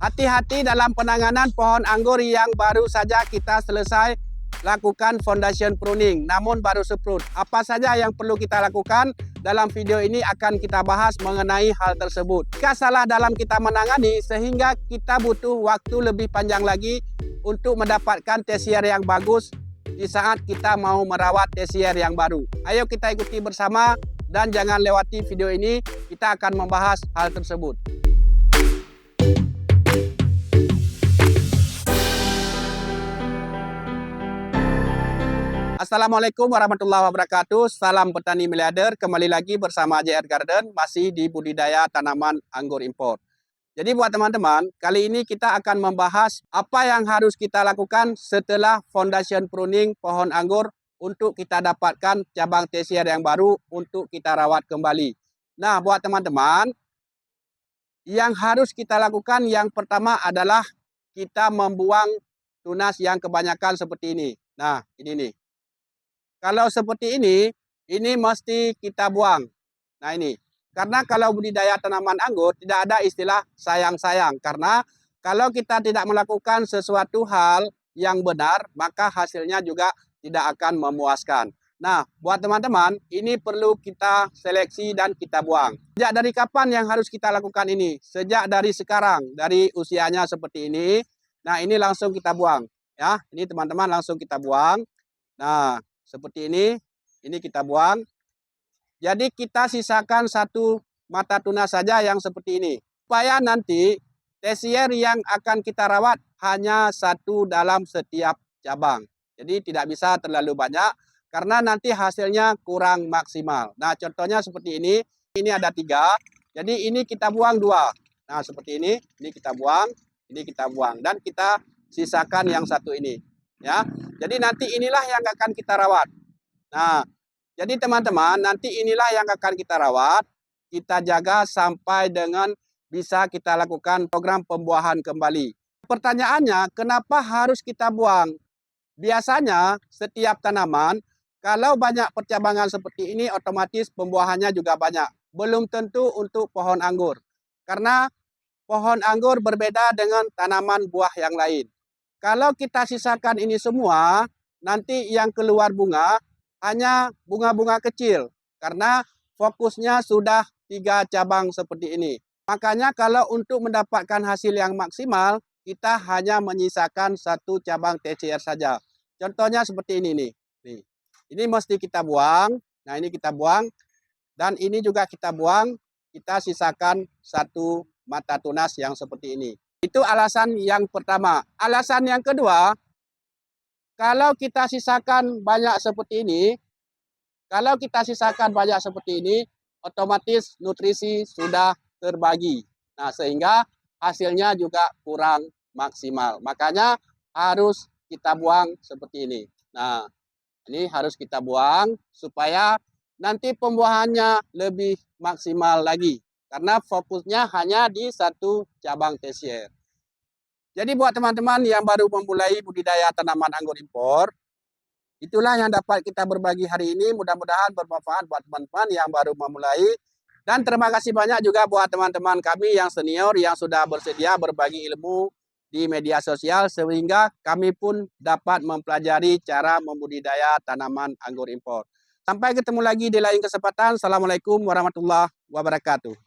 Hati-hati dalam penanganan pohon anggur yang baru saja kita selesai lakukan foundation pruning, namun baru sprout. Apa saja yang perlu kita lakukan? Dalam video ini akan kita bahas mengenai hal tersebut. Jika salah dalam kita menangani, sehingga kita butuh waktu lebih panjang lagi untuk mendapatkan tesier yang bagus di saat kita mau merawat tesier yang baru. Ayo kita ikuti bersama dan jangan lewati video ini, kita akan membahas hal tersebut. Assalamualaikum warahmatullahi wabarakatuh. Salam petani miliarder. Kembali lagi bersama JR Garden, masih di budidaya tanaman anggur impor. Jadi buat teman-teman, kali ini kita akan membahas apa yang harus kita lakukan setelah foundation pruning pohon anggur untuk kita dapatkan cabang tesier yang baru untuk kita rawat kembali. Nah, buat teman-teman, yang harus kita lakukan yang pertama adalah kita membuang tunas yang kebanyakan seperti ini. Nah, ini nih. Kalau seperti ini mesti kita buang. Nah ini, karena kalau budidaya tanaman anggur tidak ada istilah sayang-sayang. Karena kalau kita tidak melakukan sesuatu hal yang benar, maka hasilnya juga tidak akan memuaskan. Nah, buat teman-teman, ini perlu kita seleksi dan kita buang. Sejak dari kapan yang harus kita lakukan ini? Sejak dari sekarang, dari usianya seperti ini. Nah, ini langsung kita buang. Ya, ini teman-teman langsung kita buang. Nah, seperti ini kita buang. Jadi kita sisakan satu mata tunas saja yang seperti ini. Supaya nanti tesier yang akan kita rawat hanya satu dalam setiap cabang. Jadi tidak bisa terlalu banyak karena nanti hasilnya kurang maksimal. Nah contohnya seperti ini ada 3. Jadi ini kita buang 2. Nah seperti ini kita buang, ini kita buang. Dan kita sisakan yang satu ini. Ya, jadi nanti inilah yang akan kita rawat. Nah, jadi teman-teman, nanti inilah yang akan kita rawat, kita jaga sampai dengan bisa kita lakukan program pembuahan kembali. Pertanyaannya, kenapa harus kita buang? Biasanya setiap tanaman, kalau banyak percabangan seperti ini, otomatis pembuahannya juga banyak. Belum tentu untuk pohon anggur. Karena pohon anggur berbeda dengan tanaman buah yang lain. Kalau kita sisakan ini semua, nanti yang keluar bunga hanya bunga-bunga kecil. Karena fokusnya sudah 3 cabang seperti ini. Makanya kalau untuk mendapatkan hasil yang maksimal, kita hanya menyisakan 1 cabang tesier saja. Contohnya seperti ini nih. Ini mesti kita buang. Nah ini kita buang. Dan ini juga kita buang. Kita sisakan 1 mata tunas yang seperti ini. Itu alasan yang pertama. Alasan yang kedua, kalau kita sisakan banyak seperti ini, otomatis nutrisi sudah terbagi. Nah, sehingga hasilnya juga kurang maksimal. Makanya harus kita buang seperti ini. Nah, ini harus kita buang supaya nanti pembuahannya lebih maksimal lagi. Karena fokusnya hanya di 1 cabang tesier. Jadi buat teman-teman yang baru memulai budidaya tanaman anggur impor, itulah yang dapat kita berbagi hari ini. Mudah-mudahan bermanfaat buat teman-teman yang baru memulai. Dan terima kasih banyak juga buat teman-teman kami yang senior yang sudah bersedia berbagi ilmu di media sosial. Sehingga kami pun dapat mempelajari cara membudidaya tanaman anggur impor. Sampai ketemu lagi di lain kesempatan. Assalamualaikum warahmatullahi wabarakatuh.